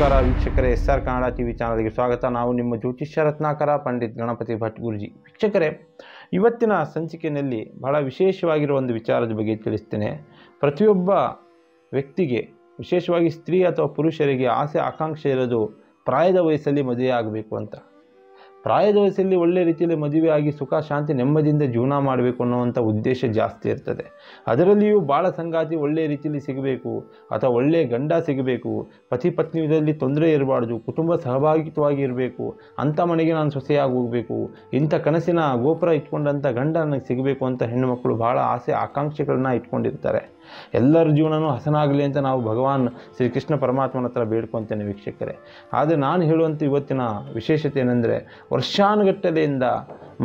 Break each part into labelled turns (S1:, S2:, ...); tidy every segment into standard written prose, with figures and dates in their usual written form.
S1: ನಮಸ್ಕಾರ ವೀಕ್ಷಕರೇ, SR Kannada TV ಚಾನಲ್ಗೆ ಸ್ವಾಗತ. ನಾವು ನಿಮ್ಮ ಜ್ಯೋತಿಷ್ಯ ರತ್ನಾಕರ ಪಂಡಿತ್ ಗಣಪತಿ ಭಟ್ ಗುರುಜಿ. ವೀಕ್ಷಕರೇ, ಇವತ್ತಿನ ಸಂಚಿಕೆಯಲ್ಲಿ ಬಹಳ ವಿಶೇಷವಾಗಿರುವ ಒಂದು ವಿಚಾರದ ಬಗ್ಗೆ ತಿಳಿಸ್ತೇನೆ. ಪ್ರತಿಯೊಬ್ಬ ವ್ಯಕ್ತಿಗೆ, ವಿಶೇಷವಾಗಿ ಸ್ತ್ರೀ ಅಥವಾ ಪುರುಷರಿಗೆ ಆಸೆ ಆಕಾಂಕ್ಷೆ ಇರೋದು ಪ್ರಾಯದ ವಯಸ್ಸಲ್ಲಿ ಮದುವೆ ಆಗಬೇಕು ಅಂತ. ಪ್ರಾಯದ ವಯಸ್ಸಲ್ಲಿ ಒಳ್ಳೆ ರೀತಿಯಲ್ಲಿ ಮದುವೆ ಆಗಿ ಸುಖ ಶಾಂತಿ ನೆಮ್ಮದಿಯಿಂದ ಜೀವನ ಮಾಡಬೇಕು ಅನ್ನೋವಂಥ ಉದ್ದೇಶ ಜಾಸ್ತಿ ಇರ್ತದೆ. ಅದರಲ್ಲಿಯೂ ಬಾಳ ಸಂಗಾತಿ ಒಳ್ಳೆಯ ರೀತಿಯಲ್ಲಿ ಸಿಗಬೇಕು ಅಥವಾ ಒಳ್ಳೆಯ ಗಂಡ ಸಿಗಬೇಕು, ಪತಿ ಪತ್ನಿಯಲ್ಲಿ ತೊಂದರೆ ಇರಬಾರ್ದು, ಕುಟುಂಬ ಸಹಭಾಗಿತ್ವವಾಗಿ ಇರಬೇಕು, ಅಂಥ ಮನೆಗೆ ನಾನು ಸೊಸೆಯಾಗಿ ಹೋಗಬೇಕು, ಇಂಥ ಕನಸಿನ ಗೋಪುರ ಇಟ್ಕೊಂಡಂಥ ಗಂಡ ನನಗೆ ಸಿಗಬೇಕು ಅಂತ ಹೆಣ್ಣುಮಕ್ಕಳು ಭಾಳ ಆಸೆ ಆಕಾಂಕ್ಷೆಗಳನ್ನ ಇಟ್ಕೊಂಡಿರ್ತಾರೆ. ಎಲ್ಲರ ಜೀವನವೂ ಹಸನಾಗಲಿ ಅಂತ ನಾವು ಭಗವಾನ್ ಶ್ರೀಕೃಷ್ಣ ಪರಮಾತ್ಮನ ಹತ್ರ ಬೇಡ್ಕೊತೇನೆ ವೀಕ್ಷಕರೇ. ಆದರೆ ನಾನು ಹೇಳುವಂಥ ಇವತ್ತಿನ ವಿಶೇಷತೆ ಏನೆಂದರೆ, ವರ್ಷಾನುಗಟ್ಟಲೆಯಿಂದ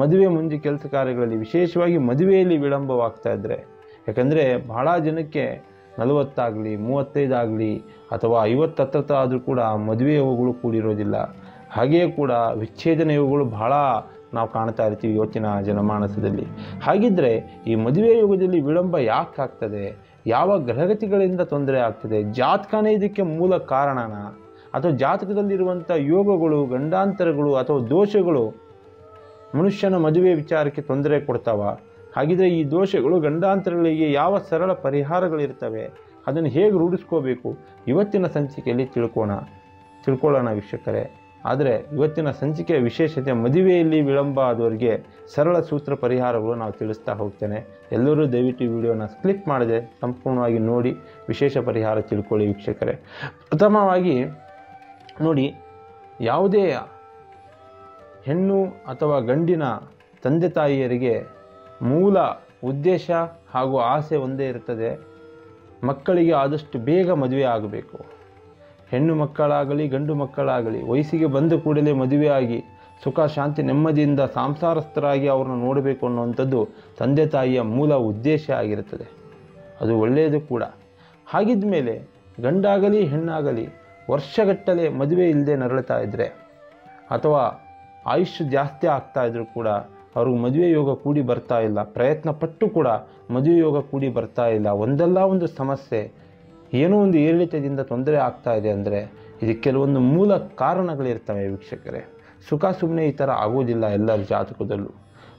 S1: ಮದುವೆ ಮುಂಜಿ ಕೆಲಸ ಕಾರ್ಯಗಳಲ್ಲಿ, ವಿಶೇಷವಾಗಿ ಮದುವೆಯಲ್ಲಿ ವಿಳಂಬವಾಗ್ತಾ ಇದ್ದರೆ, ಯಾಕಂದರೆ ಬಹಳ ಜನಕ್ಕೆ 40 ಆಗಲಿ 35 ಆಗಲಿ ಅಥವಾ 50 ಹತ್ರ ಆದರೂ ಕೂಡ ಮದುವೆ ಯೋಗಗಳು ಕೂಡಿರೋದಿಲ್ಲ. ಹಾಗೆಯೇ ಕೂಡ ವಿಚ್ಛೇದನ ಯೋಗಗಳು ಬಹಳ ನಾವು ಕಾಣ್ತಾ ಇರ್ತೀವಿ ಇವತ್ತಿನ ಜನಮಾನಸದಲ್ಲಿ. ಹಾಗಿದ್ದರೆ ಈ ಮದುವೆ ಯೋಗದಲ್ಲಿ ವಿಳಂಬ ಯಾಕೆ ಆಗ್ತದೆ, ಯಾವ ಗ್ರಹಗತಿಗಳಿಂದ ತೊಂದರೆ ಆಗ್ತದೆ, ಜಾತಕನೇ ಇದಕ್ಕೆ ಮೂಲ ಕಾರಣನ ಅಥವಾ ಜಾತಕದಲ್ಲಿರುವಂಥ ಯೋಗಗಳು, ಗಂಡಾಂತರಗಳು ಅಥವಾ ದೋಷಗಳು ಮನುಷ್ಯನ ಮದುವೆ ವಿಚಾರಕ್ಕೆ ತೊಂದರೆ ಕೊಡ್ತಾವ? ಹಾಗಿದ್ರೆ ಈ ದೋಷಗಳು ಗಂಡಾಂತರಗಳಿಗೆ ಯಾವ ಸರಳ ಪರಿಹಾರಗಳಿರ್ತವೆ, ಅದನ್ನು ಹೇಗೆ ರೂಢಿಸ್ಕೋಬೇಕು, ಇವತ್ತಿನ ಸಂಚಿಕೆಯಲ್ಲಿ ತಿಳ್ಕೊಳ್ಳೋಣ ವೀಕ್ಷಕರೇ. ಆದರೆ ಇವತ್ತಿನ ಸಂಚಿಕೆಯ ವಿಶೇಷತೆ, ಮದುವೆಯಲ್ಲಿ ವಿಳಂಬ ಆದವರಿಗೆ ಸರಳ ಸೂತ್ರ ಪರಿಹಾರಗಳು ನಾವು ತಿಳಿಸ್ತಾ ಹೋಗ್ತೇನೆ. ಎಲ್ಲರೂ ದಯವಿಟ್ಟು ಈ ವಿಡಿಯೋನ ಸ್ಕಿಪ್ ಮಾಡದೆ ಸಂಪೂರ್ಣವಾಗಿ ನೋಡಿ ವಿಶೇಷ ಪರಿಹಾರ ತಿಳ್ಕೊಳ್ಳಿ ವೀಕ್ಷಕರೇ. ಪ್ರಥಮವಾಗಿ ನೋಡಿ, ಯಾವುದೇ ಹೆಣ್ಣು ಅಥವಾ ಗಂಡಿನ ತಂದೆ ತಾಯಿಯರಿಗೆ ಮೂಲ ಉದ್ದೇಶ ಹಾಗೂ ಆಸೆ ಒಂದೇ ಇರ್ತದೆ, ಮಕ್ಕಳಿಗೆ ಆದಷ್ಟು ಬೇಗ ಮದುವೆ ಆಗಬೇಕು. ಹೆಣ್ಣು ಮಕ್ಕಳಾಗಲಿ ಗಂಡು ಮಕ್ಕಳಾಗಲಿ ವಯಸ್ಸಿಗೆ ಬಂದ ಕೂಡಲೇ ಮದುವೆಯಾಗಿ ಸುಖ ಶಾಂತಿ ನೆಮ್ಮದಿಯಿಂದ ಸಂಸಾರಸ್ಥರಾಗಿ ಅವ್ರನ್ನ ನೋಡಬೇಕು ಅನ್ನುವಂಥದ್ದು ತಂದೆ ತಾಯಿಯ ಮೂಲ ಉದ್ದೇಶ ಆಗಿರುತ್ತದೆ. ಅದು ಒಳ್ಳೆಯದು ಕೂಡ. ಹಾಗಿದ್ದ ಮೇಲೆ ಗಂಡಾಗಲಿ ಹೆಣ್ಣಾಗಲಿ ವರ್ಷಗಟ್ಟಲೆ ಮದುವೆ ಇಲ್ಲದೆ ನರಳುತ್ತಾ ಇದ್ದರೆ ಅಥವಾ ಆಯುಷ್ಯ ಜಾಸ್ತಿ ಆಗ್ತಾ ಇದ್ರೂ ಕೂಡ ಅವ್ರಿಗೆ ಮದುವೆ ಯೋಗ ಕೂಡಿ ಬರ್ತಾ ಇಲ್ಲ, ಪ್ರಯತ್ನ ಪಟ್ಟು ಕೂಡ ಮದುವೆ ಯೋಗ ಕೂಡಿ ಬರ್ತಾ ಇಲ್ಲ, ಒಂದಲ್ಲ ಒಂದು ಸಮಸ್ಯೆ, ಏನೋ ಒಂದು ಏರಿಳಿತದಿಂದ ತೊಂದರೆ ಆಗ್ತಾ ಇದೆ ಅಂದರೆ ಇದಕ್ಕೆ ಕೆಲವೊಂದು ಮೂಲ ಕಾರಣಗಳಿರ್ತವೆ ವೀಕ್ಷಕರೇ. ಸುಖ ಸುಮ್ಮನೆ ಈ ಥರ ಆಗೋದಿಲ್ಲ ಎಲ್ಲರ ಜಾತಕದಲ್ಲೂ.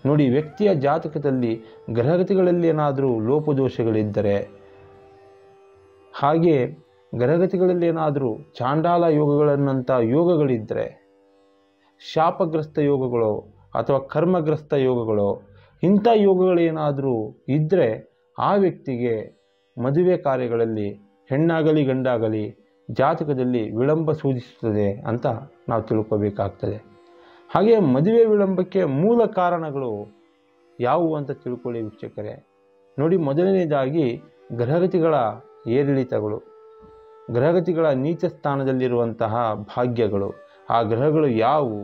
S1: ನೋಡಿ, ವ್ಯಕ್ತಿಯ ಜಾತಕದಲ್ಲಿ ಗ್ರಹಗತಿಗಳಲ್ಲಿ ಏನಾದರೂ ಲೋಪದೋಷಗಳಿದ್ದರೆ, ಹಾಗೆ ಗ್ರಹಗತಿಗಳಲ್ಲಿ ಏನಾದರೂ ಚಾಂಡಾಲ ಯೋಗಗಳನ್ನಂಥ ಯೋಗಗಳಿದ್ದರೆ, ಶಾಪಗ್ರಸ್ತ ಯೋಗಗಳು ಅಥವಾ ಕರ್ಮಗ್ರಸ್ತ ಯೋಗಗಳು, ಇಂಥ ಯೋಗಗಳೇನಾದರೂ ಇದ್ದರೆ ಆ ವ್ಯಕ್ತಿಗೆ ಮದುವೆ ಕಾರ್ಯಗಳಲ್ಲಿ ಹೆಣ್ಣಾಗಲಿ ಗಂಡಾಗಲಿ ಜಾತಕದಲ್ಲಿ ವಿಳಂಬ ಸೂಚಿಸುತ್ತದೆ ಅಂತ ನಾವು ತಿಳ್ಕೋಬೇಕಾಗ್ತದೆ. ಹಾಗೆ ಮದುವೆ ವಿಳಂಬಕ್ಕೆ ಮೂಲ ಕಾರಣಗಳು ಯಾವುವು ಅಂತ ತಿಳ್ಕೊಳ್ಳಿ ವೀಕ್ಷಕರೇ. ನೋಡಿ, ಮೊದಲನೇದಾಗಿ ಗ್ರಹಗತಿಗಳ ಏರಿಳಿತಗಳು, ಗ್ರಹಗತಿಗಳ ನೀಚ ಸ್ಥಾನದಲ್ಲಿರುವಂತಹ ಭಾಗ್ಯಗಳು. ಆ ಗ್ರಹಗಳು ಯಾವುವು,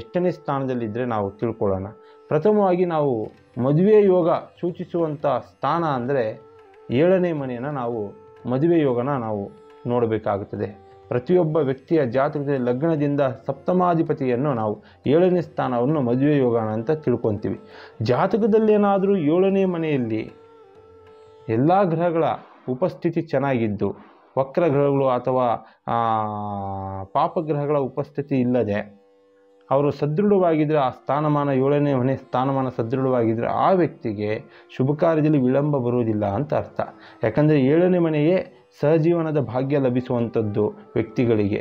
S1: ಎಷ್ಟನೇ ಸ್ಥಾನದಲ್ಲಿದ್ದರೆ ನಾವು ತಿಳ್ಕೊಳ್ಳೋಣ. ಪ್ರಥಮವಾಗಿ ನಾವು ಮದುವೆ ಯೋಗ ಸೂಚಿಸುವಂಥ ಸ್ಥಾನ ಅಂದರೆ 7ನೇ ಮನೆಯನ್ನು ನಾವು ಮದುವೆ ಯೋಗನ ನಾವು ನೋಡಬೇಕಾಗುತ್ತದೆ. ಪ್ರತಿಯೊಬ್ಬ ವ್ಯಕ್ತಿಯ ಜಾತಕದಲ್ಲಿ ಲಗ್ನದಿಂದ ಸಪ್ತಮಾಧಿಪತಿಯನ್ನು ನಾವು 7ನೇ ಸ್ಥಾನವನ್ನು ಮದುವೆ ಯೋಗ ಅಂತ ತಿಳ್ಕೊತೀವಿ. ಜಾತಕದಲ್ಲಿ ಏನಾದರೂ 7ನೇ ಮನೆಯಲ್ಲಿ ಎಲ್ಲ ಗ್ರಹಗಳ ಉಪಸ್ಥಿತಿ ಚೆನ್ನಾಗಿದ್ದು, ವಕ್ರ ಗ್ರಹಗಳು ಅಥವಾ ಪಾಪಗ್ರಹಗಳ ಉಪಸ್ಥಿತಿ ಇಲ್ಲದೆ ಅವರು ಸದೃಢವಾಗಿದ್ದರೆ, ಆ ಸ್ಥಾನಮಾನ 7ನೇ ಮನೆ ಸ್ಥಾನಮಾನ ಸದೃಢವಾಗಿದ್ದರೆ ಆ ವ್ಯಕ್ತಿಗೆ ಶುಭ ಕಾರ್ಯದಲ್ಲಿ ವಿಳಂಬ ಬರುವುದಿಲ್ಲ ಅಂತ ಅರ್ಥ. ಯಾಕಂದರೆ 7ನೇ ಮನೆಯೇ ಸಹಜೀವನದ ಭಾಗ್ಯ ಲಭಿಸುವಂಥದ್ದು ವ್ಯಕ್ತಿಗಳಿಗೆ.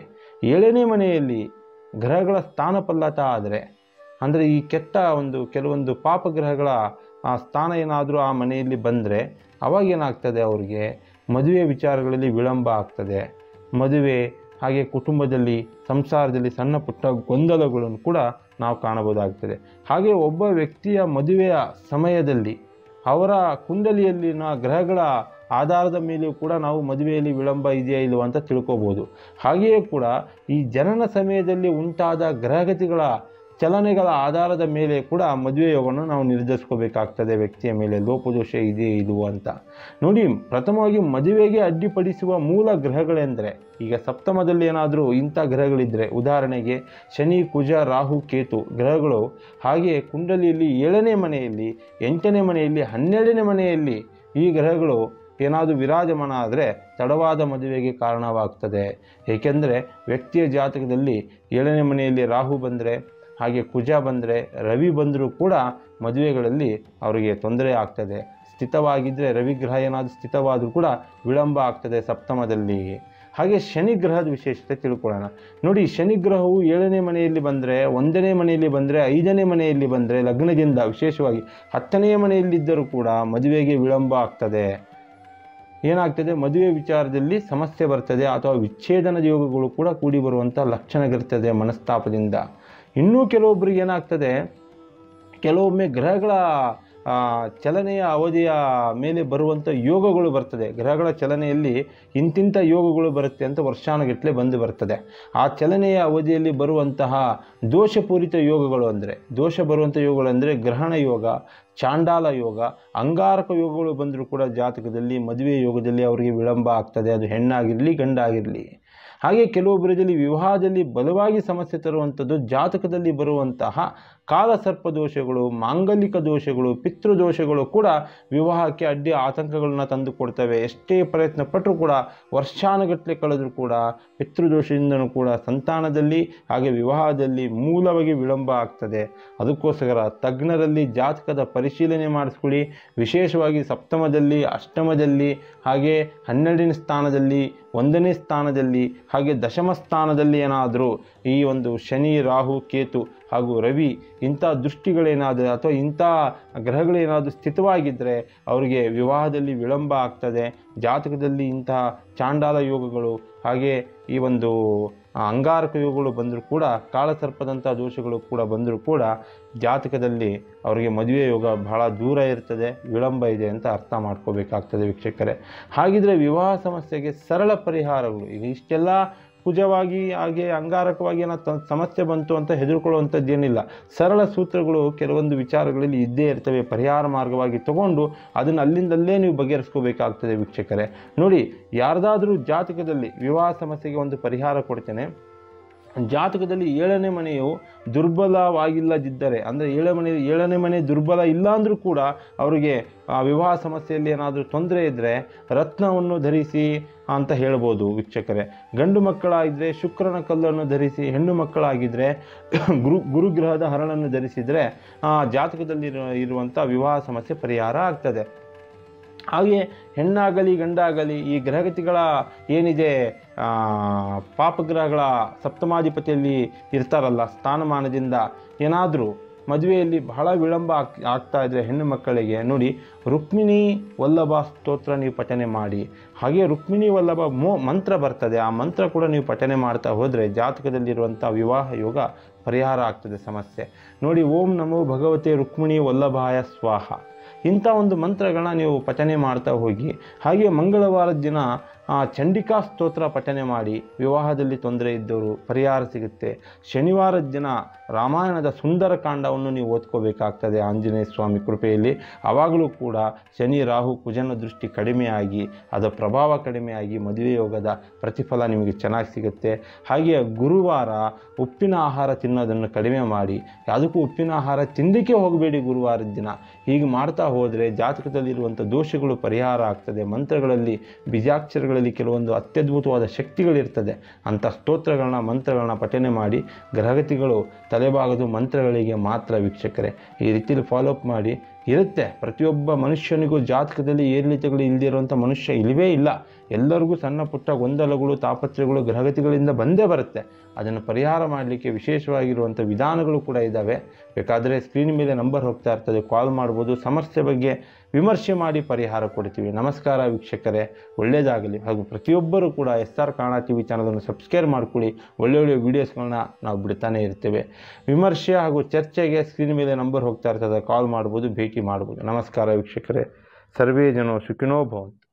S1: 7ನೇ ಮನೆಯಲ್ಲಿ ಗ್ರಹಗಳ ಸ್ಥಾನಪಲ್ಲಟ ಆದರೆ, ಅಂದರೆ ಈ ಕೆಟ್ಟ ಕೆಲವೊಂದು ಪಾಪಗ್ರಹಗಳ ಸ್ಥಾನ ಏನಾದರೂ ಆ ಮನೆಯಲ್ಲಿ ಬಂದರೆ ಅವಾಗೇನಾಗ್ತದೆ, ಅವರಿಗೆ ಮದುವೆ ವಿಚಾರಗಳಲ್ಲಿ ವಿಳಂಬ ಆಗ್ತದೆ. ಮದುವೆ ಹಾಗೆ ಕುಟುಂಬದಲ್ಲಿ ಸಂಸಾರದಲ್ಲಿ ಸಣ್ಣ ಪುಟ್ಟ ಗೊಂದಲಗಳನ್ನು ಕೂಡ ನಾವು ಕಾಣಬಹುದಾಗ್ತದೆ. ಹಾಗೆ ಒಬ್ಬ ವ್ಯಕ್ತಿಯ ಮದುವೆಯ ಸಮಯದಲ್ಲಿ ಅವರ ಕುಂಡಲಿಯಲ್ಲಿನ ಗ್ರಹಗಳ ಆಧಾರದ ಮೇಲೆಯೂ ಕೂಡ ನಾವು ಮದುವೆಯಲ್ಲಿ ವಿಳಂಬ ಇದೆಯಾ ಇಲ್ಲವೋ ಅಂತ ತಿಳ್ಕೊಬೋದು. ಹಾಗೆಯೇ ಕೂಡ ಈ ಜನನ ಸಮಯದಲ್ಲಿ ಉಂಟಾದ ಗ್ರಹಗತಿಗಳ ಚಲನೆಗಳ ಆಧಾರದ ಮೇಲೆ ಕೂಡ ಮದುವೆ ಯೋಗವನ್ನು ನಾವು ನಿರ್ಧರಿಸ್ಕೋಬೇಕಾಗ್ತದೆ, ವ್ಯಕ್ತಿಯ ಮೇಲೆ ಲೋಪದೋಷ ಇದೆಯೇ ಇಲ್ಲವೋ ಅಂತ. ನೋಡಿ, ಪ್ರಥಮವಾಗಿ ಮದುವೆಗೆ ಅಡ್ಡಿಪಡಿಸುವ ಮೂಲ ಗ್ರಹಗಳೆಂದರೆ, ಈಗ ಸಪ್ತಮದಲ್ಲಿ ಏನಾದರೂ ಇಂಥ ಗ್ರಹಗಳಿದ್ದರೆ, ಉದಾಹರಣೆಗೆ ಶನಿ ಕುಜ ರಾಹು ಕೇತು ಗ್ರಹಗಳು, ಹಾಗೆ ಕುಂಡಲಿಯಲ್ಲಿ 7ನೇ ಮನೆಯಲ್ಲಿ 8ನೇ ಮನೆಯಲ್ಲಿ 12ನೇ ಮನೆಯಲ್ಲಿ ಈ ಗ್ರಹಗಳು ಏನಾದರೂ ವಿರಾಜಮಾನ ಆದರೆ ತಡವಾದ ಮದುವೆಗೆ ಕಾರಣವಾಗ್ತದೆ. ಏಕೆಂದರೆ ವ್ಯಕ್ತಿಯ ಜಾತಕದಲ್ಲಿ 7ನೇ ಮನೆಯಲ್ಲಿ ರಾಹು ಬಂದರೆ, ಹಾಗೆ ಕುಜ ಬಂದರೆ, ರವಿ ಬಂದರೂ ಕೂಡ ಮದುವೆಗಳಲ್ಲಿ ಅವರಿಗೆ ತೊಂದರೆ ಆಗ್ತದೆ. ಸ್ಥಿತವಾಗಿದ್ದರೆ ರವಿಗ್ರಹ ಏನಾದರೂ ಸ್ಥಿತವಾದರೂ ಕೂಡ ವಿಳಂಬ ಆಗ್ತದೆ ಸಪ್ತಮದಲ್ಲಿ. ಹಾಗೆ ಶನಿಗ್ರಹದ ವಿಶೇಷತೆ ತಿಳ್ಕೊಳ್ಳೋಣ. ನೋಡಿ, ಶನಿಗ್ರಹವು 7ನೇ ಮನೆಯಲ್ಲಿ ಬಂದರೆ, 1ನೇ ಮನೆಯಲ್ಲಿ ಬಂದರೆ, 5ನೇ ಮನೆಯಲ್ಲಿ ಬಂದರೆ ಲಗ್ನದಿಂದ ವಿಶೇಷವಾಗಿ 10ನೇ ಮನೆಯಲ್ಲಿದ್ದರೂ ಕೂಡ ಮದುವೆಗೆ ವಿಳಂಬ ಆಗ್ತದೆ. ಏನಾಗ್ತದೆ, ಮದುವೆ ವಿಚಾರದಲ್ಲಿ ಸಮಸ್ಯೆ ಬರ್ತದೆ ಅಥವಾ ವಿಚ್ಛೇದನದ ಯೋಗಗಳು ಕೂಡ ಕೂಡಿ ಬರುವಂಥ ಲಕ್ಷಣಗಳಿರ್ತದೆ ಮನಸ್ತಾಪದಿಂದ. ಇನ್ನೂ ಕೆಲವೊಬ್ಬರಿಗೆ ಏನಾಗ್ತದೆ, ಕೆಲವೊಮ್ಮೆ ಗ್ರಹಗಳ ಚಲನೆಯ ಅವಧಿಯ ಮೇಲೆ ಬರುವಂಥ ಯೋಗಗಳು ಬರ್ತದೆ. ಗ್ರಹಗಳ ಚಲನೆಯಲ್ಲಿ ಇಂತಿಂಥ ಯೋಗಗಳು ಬರುತ್ತೆ ಅಂತ ವರ್ಷಾನುಗಟ್ಟಲೆ ಬಂದು ಬರ್ತದೆ. ಆ ಚಲನೆಯ ಅವಧಿಯಲ್ಲಿ ಬರುವಂತಹ ದೋಷಪೂರಿತ ಯೋಗಗಳು ದೋಷ ಬರುವಂಥ ಯೋಗಗಳು ಅಂದರೆ ಗ್ರಹಣ ಯೋಗ, ಚಾಂಡಾಲ ಯೋಗ, ಅಂಗಾರಕ ಯೋಗಗಳು ಬಂದರೂ ಕೂಡ ಜಾತಕದಲ್ಲಿ ಮದುವೆ ಯೋಗದಲ್ಲಿ ಅವರಿಗೆ ವಿಳಂಬ ಆಗ್ತದೆ. ಅದು ಹೆಣ್ಣಾಗಿರಲಿ ಗಂಡಾಗಿರಲಿ. ಹಾಗೆ ಕೆಲವೊಬ್ಬರಲ್ಲಿ ವಿವಾಹದಲ್ಲಿ ಬಲವಾಗಿ ಸಮಸ್ಯೆ ತರುವಂಥದ್ದು ಜಾತಕದಲ್ಲಿ ಬರುವಂತಹ ಕಾಲಸರ್ಪ ದೋಷಗಳು, ಮಾಂಗಲಿಕ ದೋಷಗಳು, ಪಿತೃದೋಷಗಳು ಕೂಡ ವಿವಾಹಕ್ಕೆ ಅಡ್ಡಿ ಆತಂಕಗಳನ್ನ ತಂದು ಕೊಡ್ತವೆ. ಎಷ್ಟೇ ಪ್ರಯತ್ನ ಪಟ್ಟರೂ ಕೂಡ ವರ್ಷಾನುಗಟ್ಟಲೆ ಕಳೆದರೂ ಕೂಡ ಪಿತೃದೋಷದಿಂದನೂ ಕೂಡ ಸಂತಾನದಲ್ಲಿ ಹಾಗೆ ವಿವಾಹದಲ್ಲಿ ಮೂಲವಾಗಿ ವಿಳಂಬ ಆಗ್ತದೆ. ಅದಕ್ಕೋಸ್ಕರ ತಜ್ಞರಲ್ಲಿ ಜಾತಕದ ಪರಿಶೀಲನೆ ಮಾಡಿಸ್ಕೊಳ್ಳಿ. ವಿಶೇಷವಾಗಿ ಸಪ್ತಮದಲ್ಲಿ, ಅಷ್ಟಮದಲ್ಲಿ, ಹಾಗೆ 12ನೇ ಸ್ಥಾನದಲ್ಲಿ, 1ನೇ ಸ್ಥಾನದಲ್ಲಿ, ಹಾಗೆ ದಶಮ ಸ್ಥಾನದಲ್ಲಿ ಏನಾದರೂ ಈ ಒಂದು ಶನಿ, ರಾಹು, ಕೇತು ಹಾಗೂ ರವಿ ಇಂಥ ದೃಷ್ಟಿಗಳೇನಾದರೂ ಅಥವಾ ಇಂಥ ಗ್ರಹಗಳೇನಾದರೂ ಸ್ಥಿತವಾಗಿದ್ದರೆ ಅವರಿಗೆ ವಿವಾಹದಲ್ಲಿ ವಿಳಂಬ ಆಗ್ತದೆ. ಜಾತಕದಲ್ಲಿ ಇಂತಹ ಚಾಂಡಾಲ ಯೋಗಗಳು ಹಾಗೆ ಈ ಒಂದು ಅಂಗಾರಕ ಯೋಗಗಳು ಬಂದರೂ ಕೂಡ, ಕಾಳಸರ್ಪದಂಥ ದೋಷಗಳು ಕೂಡ ಬಂದರೂ ಕೂಡ ಜಾತಕದಲ್ಲಿ ಅವರಿಗೆ ಮದುವೆ ಯೋಗ ಬಹಳ ದೂರ ಇರ್ತದೆ, ವಿಳಂಬ ಇದೆ ಅಂತ ಅರ್ಥ ಮಾಡ್ಕೋಬೇಕಾಗ್ತದೆ ವೀಕ್ಷಕರೇ. ಹಾಗಿದ್ರೆ ವಿವಾಹ ಸಮಸ್ಯೆಗೆ ಸರಳ ಪರಿಹಾರಗಳು. ಈಗ ಇಷ್ಟೆಲ್ಲ ಕುಜವಾಗಿ ಹಾಗೆ ಅಂಗಾರಕವಾಗಿ ಏನೋ ಸಮಸ್ಯೆ ಬಂತು ಅಂತ ಹೆದರ್ಕೊಳ್ಳುವಂಥದ್ದೇನಿಲ್ಲ. ಸರಳ ಸೂತ್ರಗಳು ಕೆಲವೊಂದು ವಿಚಾರಗಳಲ್ಲಿ ಇದ್ದೇ ಇರ್ತವೆ. ಪರಿಹಾರ ಮಾರ್ಗವಾಗಿ ತಗೊಂಡು ಅದನ್ನು ಅಲ್ಲಿಂದಲ್ಲೇ ನೀವು ಬಗೆಹರಿಸ್ಕೋಬೇಕಾಗ್ತದೆ ವೀಕ್ಷಕರೇ. ನೋಡಿ, ಯಾರ್ದಾದ್ರೂ ಜಾತಕದಲ್ಲಿ ವಿವಾಹ ಸಮಸ್ಯೆಗೆ ಒಂದು ಪರಿಹಾರ ಕೊಡ್ತೇನೆ. ಜಾತಕದಲ್ಲಿ 7ನೇ ಮನೆಯು ದುರ್ಬಲವಾಗಿಲ್ಲದಿದ್ದರೆ, ಅಂದರೆ 7ನೇ ಮನೆ ದುರ್ಬಲ ಇಲ್ಲ ಅಂದರೂ ಕೂಡ ಅವರಿಗೆ ವಿವಾಹ ಸಮಸ್ಯೆಯಲ್ಲಿ ಏನಾದರೂ ತೊಂದರೆ ಇದ್ದರೆ ರತ್ನವನ್ನು ಧರಿಸಿ ಅಂತ ಹೇಳ್ಬೋದು ವೀಕ್ಷಕರೇ. ಗಂಡು ಮಕ್ಕಳಾಗಿದ್ದರೆ ಶುಕ್ರನ ಕಲ್ಲನ್ನು ಧರಿಸಿ, ಹೆಣ್ಣು ಮಕ್ಕಳಾಗಿದ್ದರೆ ಗುರುಗ್ರಹದ ಹರಳನ್ನು ಧರಿಸಿದರೆ ಜಾತಕದಲ್ಲಿ ಇರುವಂಥ ವಿವಾಹ ಸಮಸ್ಯೆ ಪರಿಹಾರ ಆಗ್ತದೆ. ಹಾಗೆ ಹೆಣ್ಣಾಗಲಿ ಗಂಡಾಗಲಿ ಈ ಗ್ರಹಗತಿಗಳ ಏನಿದೆ ಪಾಪಗ್ರಹಗಳ ಸಪ್ತಮಾಧಿಪತಿಯಲ್ಲಿ ಇರ್ತಾರಲ್ಲ, ಸ್ಥಾನಮಾನದಿಂದ ಏನಾದರೂ ಮದುವೆಯಲ್ಲಿ ಬಹಳ ವಿಳಂಬ ಆಗ್ತಾ ಇದ್ದರೆ ಹೆಣ್ಣು ಮಕ್ಕಳಿಗೆ ನೋಡಿ, ರುಕ್ಮಿಣಿ ವಲ್ಲಭ ಸ್ತೋತ್ರ ನೀವು ಪಠನೆ ಮಾಡಿ. ಹಾಗೆ ರುಕ್ಮಿಣಿ ವಲ್ಲಭ ಮಂತ್ರ ಬರ್ತದೆ, ಆ ಮಂತ್ರ ಕೂಡ ನೀವು ಪಠನೆ ಮಾಡ್ತಾ ಹೋದರೆ ಜಾತಕದಲ್ಲಿರುವಂಥ ವಿವಾಹ ಯೋಗ ಪರಿಹಾರ ಆಗ್ತದೆ ಸಮಸ್ಯೆ. ನೋಡಿ, ಓಂ ನಮೋ ಭಗವತೆ ರುಕ್ಮಿಣಿ ವಲ್ಲಭಾಯ ಸ್ವಾಹ ಇಂಥ ಒಂದು ಮಂತ್ರಗಳನ್ನ ನೀವು ಪಠನೆ ಮಾಡ್ತಾ ಹೋಗಿ. ಹಾಗೆ ಮಂಗಳವಾರದ ದಿನ ಚಂಡಿಕಾ ಸ್ತೋತ್ರ ಪಠನೆ ಮಾಡಿ. ವಿವಾಹದಲ್ಲಿ ತೊಂದರೆ ಇದ್ದವರು ಪರಿಹಾರ ಸಿಗುತ್ತೆ. ಶನಿವಾರದ ದಿನ ರಾಮಾಯಣದ ಸುಂದರಕಾಂಡವನ್ನು ನೀವು ಓದ್ಕೋಬೇಕಾಗ್ತದೆ ಆಂಜನೇಯ ಸ್ವಾಮಿ ಕೃಪೆಯಲ್ಲಿ. ಆವಾಗಲೂ ಕೂಡ ಶನಿ, ರಾಹು, ಕುಜನ ದೃಷ್ಟಿ ಕಡಿಮೆಯಾಗಿ ಅದರ ಪ್ರಭಾವ ಕಡಿಮೆಯಾಗಿ ಮದುವೆ ಯೋಗದ ಪ್ರತಿಫಲ ನಿಮಗೆ ಚೆನ್ನಾಗಿ ಸಿಗುತ್ತೆ. ಹಾಗೆ ಗುರುವಾರ ಉಪ್ಪಿನ ಆಹಾರ ತಿನ್ನೋದನ್ನು ಕಡಿಮೆ ಮಾಡಿ. ಯಾವುದಕ್ಕೂ ಉಪ್ಪಿನ ಆಹಾರ ತಿನ್ನಲಿಕ್ಕೆ ಹೋಗಬೇಡಿ ಗುರುವಾರದ ದಿನ. ಹೀಗೆ ಮಾಡ್ತಾ ಹೋದರೆ ಜಾತಕದಲ್ಲಿರುವಂಥ ದೋಷಗಳು ಪರಿಹಾರ ಆಗ್ತದೆ. ಮಂತ್ರಗಳಲ್ಲಿ, ಬೀಜಾಕ್ಷರಗಳಲ್ಲಿ ಕೆಲವೊಂದು ಅತ್ಯದ್ಭುತವಾದ ಶಕ್ತಿಗಳಿರ್ತದೆ. ಅಂಥ ಸ್ತೋತ್ರಗಳನ್ನ, ಮಂತ್ರಗಳನ್ನ ಪಠನೆ ಮಾಡಿ. ಗ್ರಹಗತಿಗಳು ತಲೆಭಾಗದ ಮಂತ್ರಗಳಿಗೆ ಮಾತ್ರ ವೀಕ್ಷಕರೇ. ಈ ರೀತಿಯಲ್ಲಿ ಫಾಲೋಅಪ್ ಮಾಡಿ. ಇರುತ್ತೆ, ಪ್ರತಿಯೊಬ್ಬ ಮನುಷ್ಯನಿಗೂ ಜಾತಕದಲ್ಲಿ ಏರಿಳಿತಗಳು ಇಲ್ಲದಿರುವಂಥ ಮನುಷ್ಯ ಇಲ್ಲವೇ ಇಲ್ಲ. ಎಲ್ಲರಿಗೂ ಸಣ್ಣ ಪುಟ್ಟ ಗೊಂದಲಗಳು, ತಾಪತ್ರಯಗಳು ಗ್ರಹಗತಿಗಳಿಂದ ಬಂದೇ ಬರುತ್ತೆ. ಅದನ್ನು ಪರಿಹಾರ ಮಾಡಲಿಕ್ಕೆ ವಿಶೇಷವಾಗಿರುವಂಥ ವಿಧಾನಗಳು ಕೂಡ ಇದ್ದಾವೆ. ಬೇಕಾದರೆ ಸ್ಕ್ರೀನ್ ಮೇಲೆ ನಂಬರ್ ಹೋಗ್ತಾ ಇರ್ತದೆ, ಕಾಲ್ ಮಾಡ್ಬೋದು. ಸಮಸ್ಯೆ ಬಗ್ಗೆ ವಿಮರ್ಶೆ ಮಾಡಿ ಪರಿಹಾರ ಕೊಡ್ತೀವಿ. ನಮಸ್ಕಾರ ವೀಕ್ಷಕರೇ, ಒಳ್ಳೆಯದಾಗಲಿ. ಹಾಗೂ ಪ್ರತಿಯೊಬ್ಬರೂ ಕೂಡ SR ಕನ್ನಡ TV ಚಾನಲನ್ನು ಸಬ್ಸ್ಕ್ರೈಬ್ ಮಾಡ್ಕೊಳ್ಳಿ. ಒಳ್ಳೊಳ್ಳೆಯ ವೀಡಿಯೋಸ್ಗಳನ್ನ ನಾವು ಬಿಡ್ತಾನೆ ಇರ್ತೇವೆ. ವಿಮರ್ಶೆ ಹಾಗೂ ಚರ್ಚೆಗೆ ಸ್ಕ್ರೀನ್ ಮೇಲೆ ನಂಬರ್ ಹೋಗ್ತಾ ಇರ್ತದೆ, ಕಾಲ್ ಮಾಡ್ಬೋದು, ಭೇಟಿ ಮಾಡ್ಬೋದು. ನಮಸ್ಕಾರ ವೀಕ್ಷಕರೇ, ಸರ್ವೇ ಜನೋ ಸುಖಿನೋ ಭವಂತು.